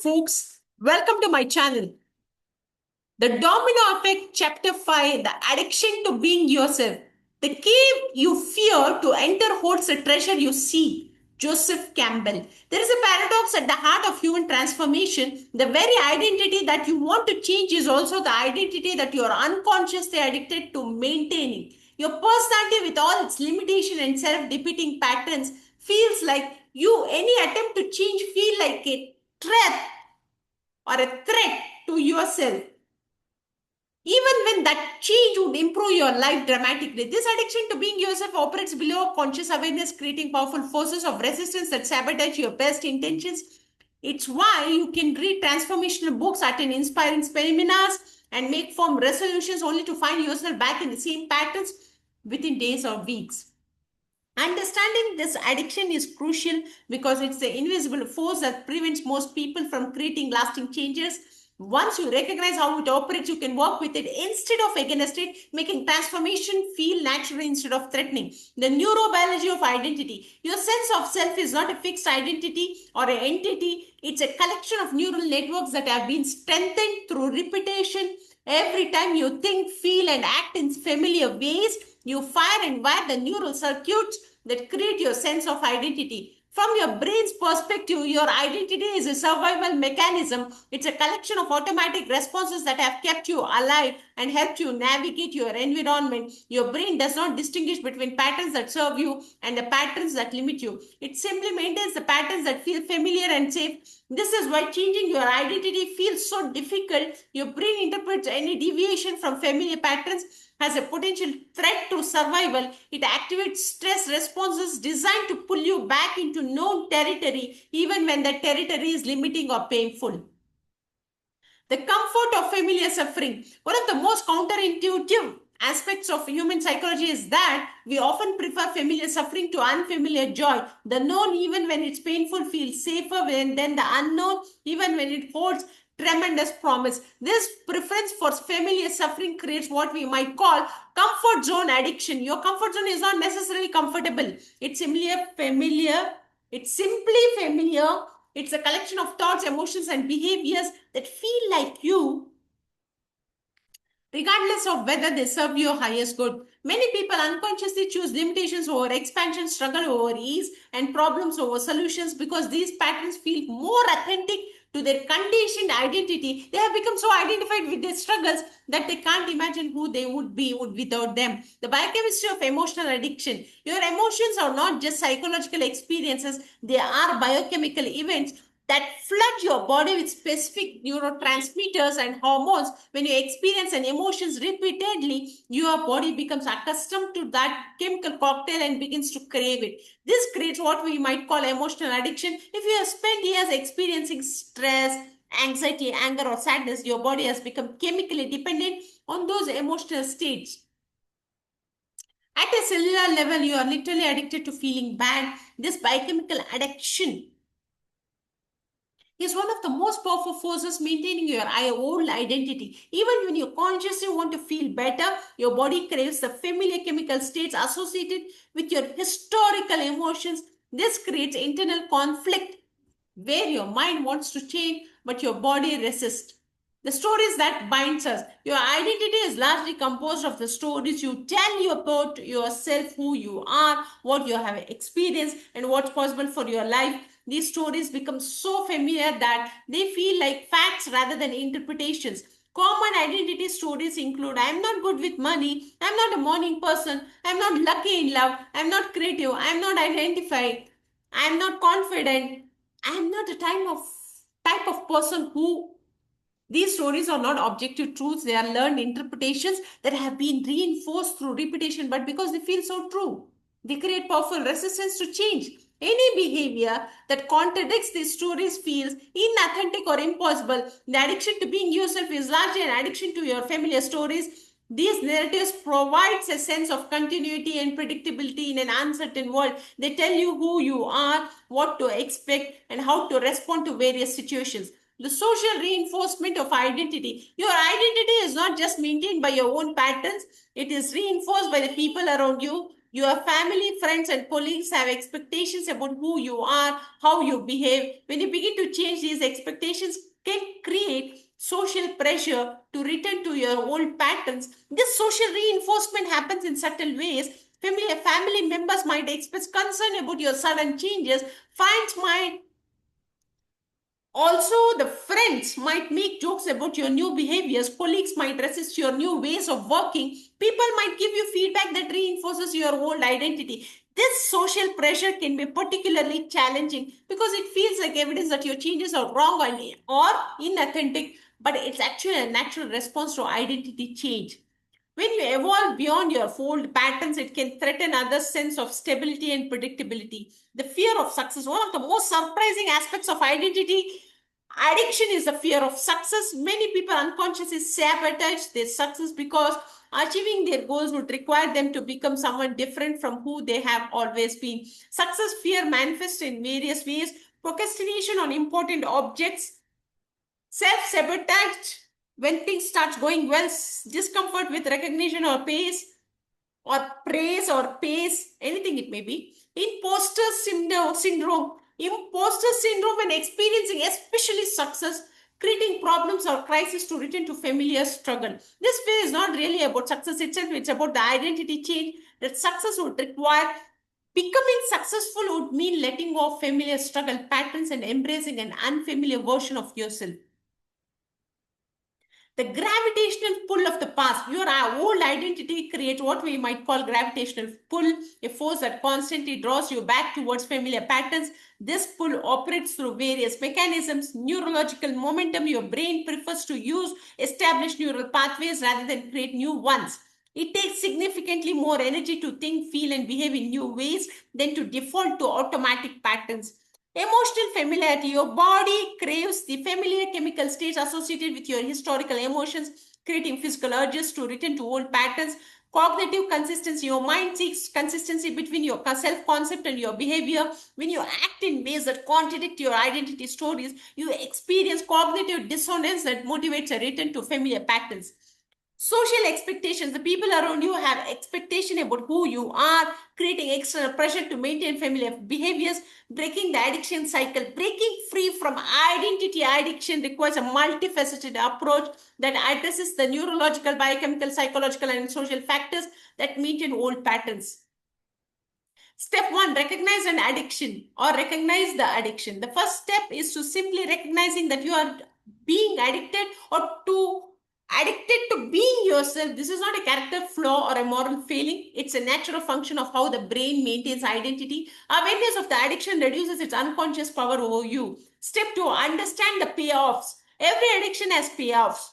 folks. Welcome to my channel. The Domino Effect, Chapter 5, The Addiction to Being Yourself. The cave you fear to enter holds the treasure you seek. Joseph Campbell. There is a paradox at the heart of human transformation. The very identity that you want to change is also the identity that you are unconsciously addicted to maintaining. Your personality, with all its limitation and self-defeating patterns, feels like any attempt to change feel like a threat or a threat to yourself, even when that change would improve your life dramatically. This addiction to being yourself operates below conscious awareness, creating powerful forces of resistance that sabotage your best intentions. It's why you can read transformational books, attend inspiring seminars, and make firm resolutions only to find yourself back in the same patterns within days or weeks. Understanding this addiction is crucial because it's the invisible force that prevents most people from creating lasting changes. Once you recognize how it operates, you can work with it instead of against it, making transformation feel natural instead of threatening. The neurobiology of identity. Your sense of self is not a fixed identity or an entity, it's a collection of neural networks that have been strengthened through repetition. Every time you think, feel, and act in familiar ways, you fire and wire the neural circuits that create your sense of identity. From your brain's perspective, your identity is a survival mechanism. It's a collection of automatic responses that have kept you alive and helped you navigate your environment. Your brain does not distinguish between patterns that serve you and the patterns that limit you. It simply maintains the patterns that feel familiar and safe. This is why changing your identity feels so difficult. Your brain interprets any deviation from familiar patterns has a potential threat to survival. It activates stress responses designed to pull you back into known territory, even when the territory is limiting or painful. The comfort of familiar suffering. One of the most counterintuitive aspects of human psychology is that we often prefer familiar suffering to unfamiliar joy. The known, even when it's painful, feels safer than the unknown, even when it holds tremendous promise. This preference for familiar suffering creates what we might call comfort zone addiction. Your comfort zone is not necessarily comfortable. It's familiar. It's simply familiar. It's a collection of thoughts, emotions, and behaviors that feel like you, regardless of whether they serve your highest good. Many people unconsciously choose limitations over expansion, struggle over ease, and problems over solutions because these patterns feel more authentic to their conditioned identity. They have become so identified with their struggles that they can't imagine who they would be without them. The biochemistry of emotional addiction. Your emotions are not just psychological experiences, they are biochemical events that flood your body with specific neurotransmitters and hormones. When you experience an emotions repeatedly, your body becomes accustomed to that chemical cocktail and begins to crave it. This creates what we might call emotional addiction. If you have spent years experiencing stress, anxiety, anger, or sadness, your body has become chemically dependent on those emotional states. At a cellular level, you are literally addicted to feeling bad. This biochemical addiction is one of the most powerful forces maintaining your old identity. Even when you consciously want to feel better, your body craves the familiar chemical states associated with your historical emotions. This creates internal conflict where your mind wants to change, but your body resists. The stories that binds us. Your identity is largely composed of the stories you tell you about yourself, who you are, what you have experienced, and what's possible for your life. These stories become so familiar that they feel like facts rather than interpretations. Common identity stories include: I am not good with money, I am not a morning person, I am not lucky in love, I am not creative, I am not identified, I am not confident, I am not a type of person who. These stories are not objective truths, they are learned interpretations that have been reinforced through repetition, but because they feel so true, they create powerful resistance to change. Any behavior that contradicts these stories feels inauthentic or impossible. The addiction to being yourself is largely an addiction to your familiar stories. These narratives provides a sense of continuity and predictability in an uncertain world. They tell you who you are, what to expect, and how to respond to various situations. The social reinforcement of identity. Your identity is not just maintained by your own patterns, it is reinforced by the people around you. Your family, friends, and colleagues have expectations about who you are, how you behave. When you begin to change, these expectations can create social pressure to return to your old patterns. This social reinforcement happens in subtle ways. Family members might express concern about your sudden changes. Friends might also, the friends might make jokes about your new behaviors. Colleagues might resist your new ways of working. People might give you feedback that reinforces your old identity. This social pressure can be particularly challenging because it feels like evidence that your changes are wrong or inauthentic, but it's actually a natural response to identity change. When you evolve beyond your old patterns, it can threaten others' sense of stability and predictability. The fear of success, one of the most surprising aspects of identity addiction is the fear of success. Many people unconsciously sabotage their success because achieving their goals would require them to become someone different from who they have always been. Success fear manifests in various ways: procrastination on important objects, self-sabotage when things start going well, discomfort with recognition or or praise or pace, anything it may be. Imposter syndrome when experiencing especially success, creating problems or crisis to return to familiar struggle. This fear is not really about success itself, it's about the identity change that success would require. Becoming successful would mean letting go of familiar struggle patterns and embracing an unfamiliar version of yourself. The gravitational pull of the past. Your old identity creates what we might call gravitational pull, a force that constantly draws you back towards familiar patterns. This pull operates through various mechanisms. Neurological momentum, your brain prefers to use established neural pathways rather than create new ones. It takes significantly more energy to think, feel, and behave in new ways than to default to automatic patterns. Emotional familiarity. Your body craves the familiar chemical states associated with your historical emotions, creating physical urges to return to old patterns. Cognitive consistency. Your mind seeks consistency between your self concept and your behavior. When you act in ways that contradict your identity stories, you experience cognitive dissonance that motivates a return to familiar patterns. Social expectations. The people around you have expectation about who you are, creating external pressure to maintain familiar behaviors. Breaking the addiction cycle. Breaking free from identity addiction requires a multifaceted approach that addresses the neurological, biochemical, psychological, and social factors that maintain old patterns. Step one, recognize an addiction or recognize the addiction. The first step is to simply recognizing that you are being addicted or to addicted to being yourself. This is not a character flaw or a moral failing. It's a natural function of how the brain maintains identity. Awareness of the addiction reduces its unconscious power over you. Step two, understand the payoffs. Every addiction has payoffs.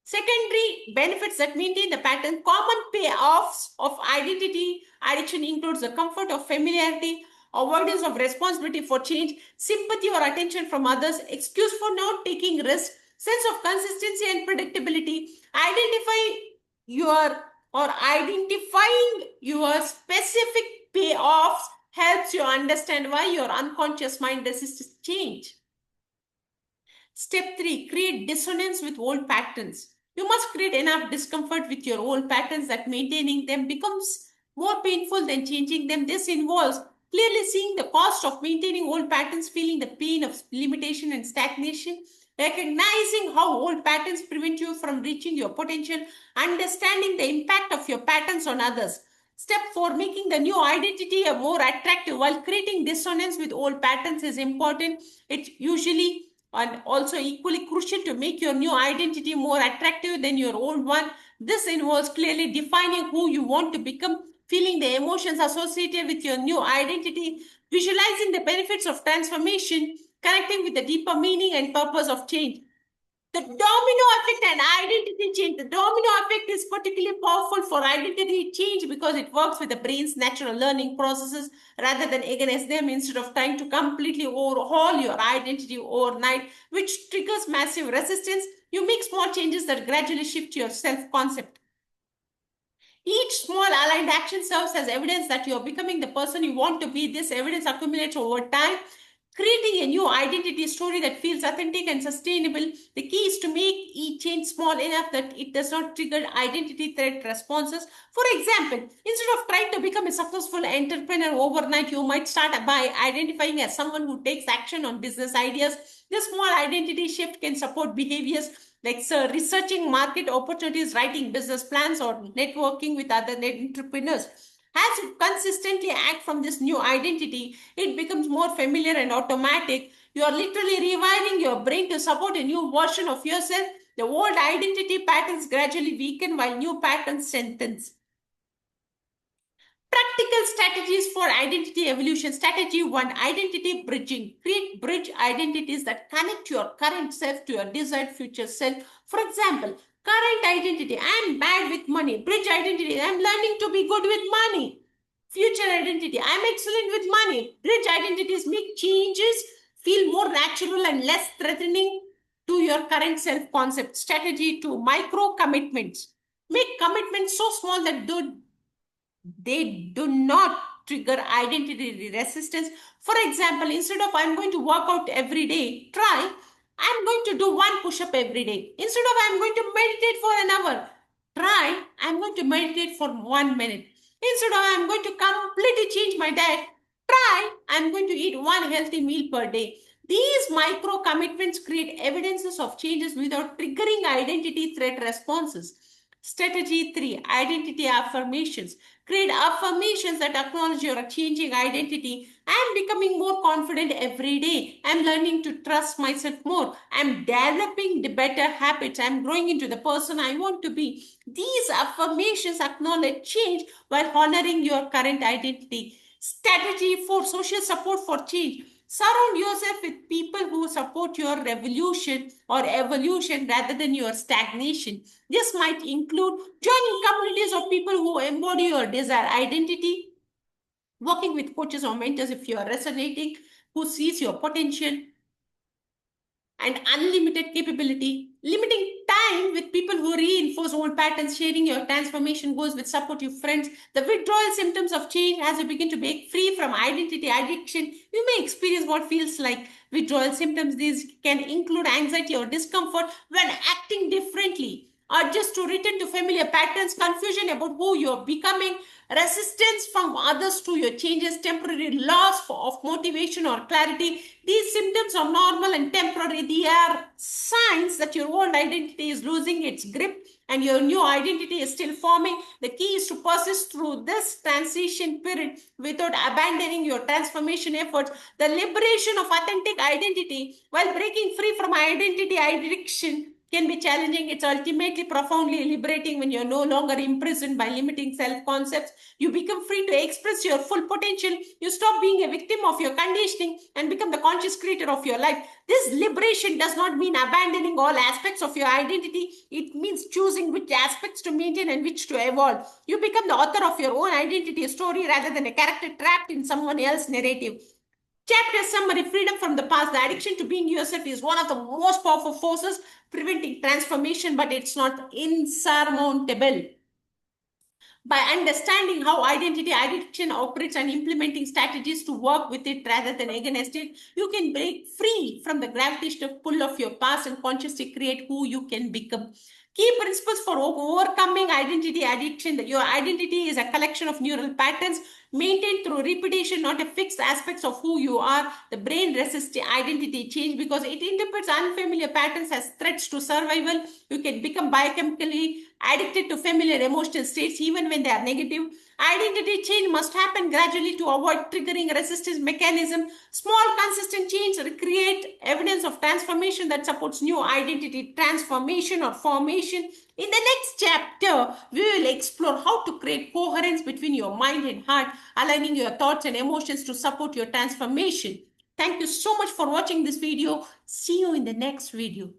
Secondary benefits that maintain the pattern. Common payoffs of identity addiction includes the comfort of familiarity, avoidance of responsibility for change, sympathy or attention from others, excuse for not taking risks, sense of consistency and predictability. Identifying your specific payoffs helps you understand why your unconscious mind resists change. Step 3, create dissonance with old patterns. You must create enough discomfort with your old patterns that maintaining them becomes more painful than changing them. This involves clearly seeing the cost of maintaining old patterns, feeling the pain of limitation and stagnation, recognizing how old patterns prevent you from reaching your potential, understanding the impact of your patterns on others. Step 4, making the new identity a more attractive. While creating dissonance with old patterns is important, it usually and also equally crucial to make your new identity more attractive than your old one. This involves clearly defining who you want to become, feeling the emotions associated with your new identity, visualizing the benefits of transformation, connecting with the deeper meaning and purpose of change. The domino effect and identity change. The domino effect is particularly powerful for identity change because it works with the brain's natural learning processes rather than against them. Instead of trying to completely overhaul your identity overnight, which triggers massive resistance, you make small changes that gradually shift your self-concept. Each small aligned action serves as evidence that you are becoming the person you want to be. This evidence accumulates over time, Creating a new identity story that feels authentic and sustainable. The key is to make each change small enough that it does not trigger identity threat responses. For example, instead of trying to become a successful entrepreneur overnight, you might start by identifying as someone who takes action on business ideas. This small identity shift can support behaviors like researching market opportunities, writing business plans, or networking with other entrepreneurs. As you consistently act from this new identity, it becomes more familiar and automatic. You are literally rewiring your brain to support a new version of yourself. The old identity patterns gradually weaken while new patterns strengthen. Practical strategies for identity evolution. Strategy 1, identity bridging. Create bridge identities that connect your current self to your desired future self. For example, current identity, I'm bad with money. Bridge identity, I'm learning to be good with money. Future identity, I'm excellent with money. Bridge identities make changes feel more natural and less threatening to your current self concept. Strategy 2, micro commitments. Make commitments so small that they do not trigger identity resistance. For example, instead of I'm going to work out every day, try I'm going to do one push up every day. Instead of I'm going to meditate for an hour, try I'm going to meditate for 1 minute. Instead of I'm going to completely change my diet, try I'm going to eat one healthy meal per day. These micro commitments create evidences of changes without triggering identity threat responses. Strategy 3, identity affirmations. Create affirmations that acknowledge your changing identity. I'm becoming more confident every day. I'm learning to trust myself more. I'm developing the better habits. I'm growing into the person I want to be. These affirmations acknowledge change while honoring your current identity. Strategy 4, social support for change. Surround yourself with people who support your revolution or evolution rather than your stagnation. This might include joining communities of people who embody your desired identity, working with coaches or mentors if you are resonating, who sees your potential and unlimited capability, limiting time with people who reinforce old patterns, sharing your transformation goals with supportive friends. The withdrawal symptoms of change. As you begin to break free from identity addiction, you may experience what feels like withdrawal symptoms. These can include anxiety or discomfort when acting differently, or just to return to familiar patterns, confusion about who you're becoming, resistance from others to your changes, temporary loss of motivation or clarity. These symptoms are normal and temporary. They are signs that your old identity is losing its grip and your new identity is still forming. The key is to persist through this transition period without abandoning your transformation efforts. The liberation of authentic identity while breaking free from identity addiction can be challenging. It's ultimately profoundly liberating when you're no longer imprisoned by limiting self concepts. You become free to express your full potential. You stop being a victim of your conditioning and become the conscious creator of your life. This liberation does not mean abandoning all aspects of your identity. It means choosing which aspects to maintain and which to evolve. You become the author of your own identity story rather than a character trapped in someone else's narrative. Chapter summary: freedom from the past. The addiction to being yourself is one of the most powerful forces preventing transformation, but it's not insurmountable. By understanding how identity addiction operates and implementing strategies to work with it rather than against it, you can break free from the gravitational pull of your past and consciously create who you can become. Key principles for overcoming identity addiction: that your identity is a collection of neural patterns maintained through repetition, not a fixed aspects of who you are. The brain resists identity change because it interprets unfamiliar patterns as threats to survival. You can become biochemically addicted to familiar emotional states even when they are negative. Identity change must happen gradually to avoid triggering resistance mechanism. Small consistent change create evidence of transformation that supports new identity transformation or formation. In the next chapter, we will explore how to create coherence between your mind and heart, aligning your thoughts and emotions to support your transformation. Thank you so much for watching this video. See you in the next video.